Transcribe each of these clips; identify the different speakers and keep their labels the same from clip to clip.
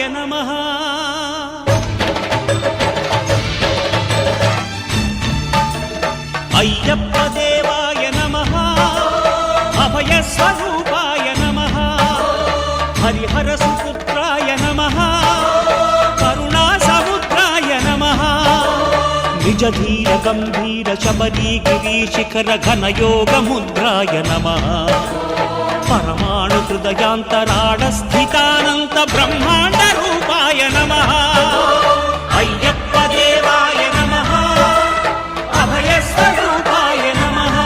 Speaker 1: నమః. అయ్యప్ప దేవాయ నమః. అభయస్వరూపాయ నమః. హరిహర సుపుత్రాయ నమః. కరుణా సముద్రాయ నమః. నిజధీర గంభీర శబరీ గిరీశిఖర ఘనయోగ ముద్రాయ నమః. పరమాణు హృదయాంతరాళ స్థితానంత బ్రహ్మాండ రూపాయ నమః. అయ్యప్ప దేవాయ నమః. అభయస్వరూపాయ నమః.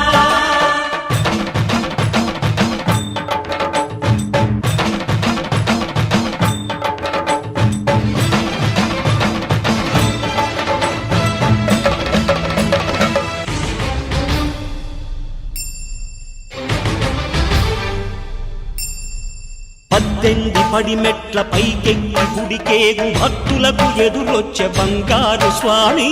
Speaker 1: పద్దెంది పడిమెట్ల పైకెక్కి గుడికేగు భక్తులకు ఎదురొచ్చే బంగారు స్వామి.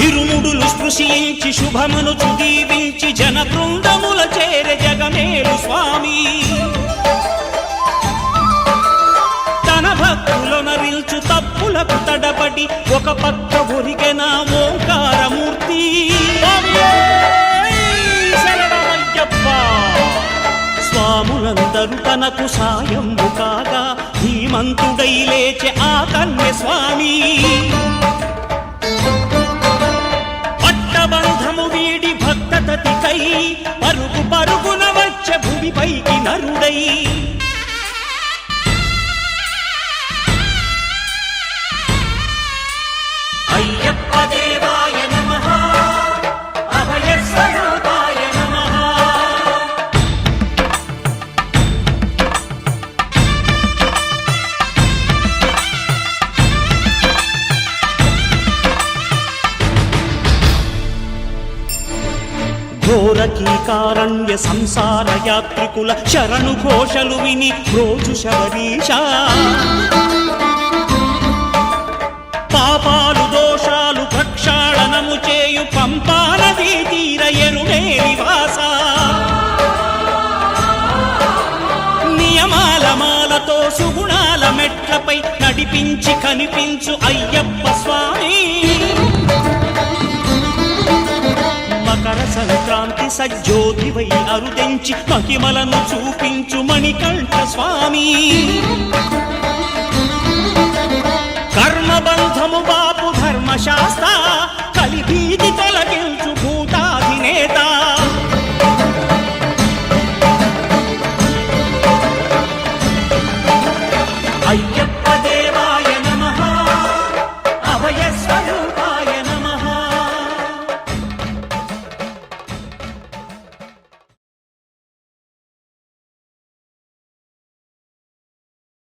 Speaker 1: ఇరుముడులు స్పృశించి శుభమును దీవించి జన బృందముల చేరే జగమేలు స్వామి. తన భక్తులనరిల్చు తప్పులకు తడబడి ఒక పక్క ఒరిగెన ఓంకారమూర్తి. స్వాములందరూ తనకు సాయము కాగా ధీమంతుడై లేచే ఆ కన్య స్వామి. పట్టబంధము వీడి భక్తతతికై పరుగు పరుగున వచ్చే భూమిపైకి నరుడై. అయ్యప్ప దేవాయ నమః. అభయస్వరూపాయ నమః. ఘోరకీకారణ్య సంసార యాత్రికుల శరణు ఘోషలు విని రోజు శబరీష. పాపాలు దోషాలు ప్రక్షాళనము చేయు పంపా నదీ తీర ఎరుడే నివాస. నియమాల మాలతో సుగుణాల మెట్లపై నడిపించి కనిపించు అయ్యప్ప స్వామి. మకర సంక్రాంతి సజ్జోతివై అరుదెంచి మహిమలను చూపించు మణికంఠ స్వామి. కర్మబంధము బాపు ధర్మశాస్త్ర కలిభీతి తొలగి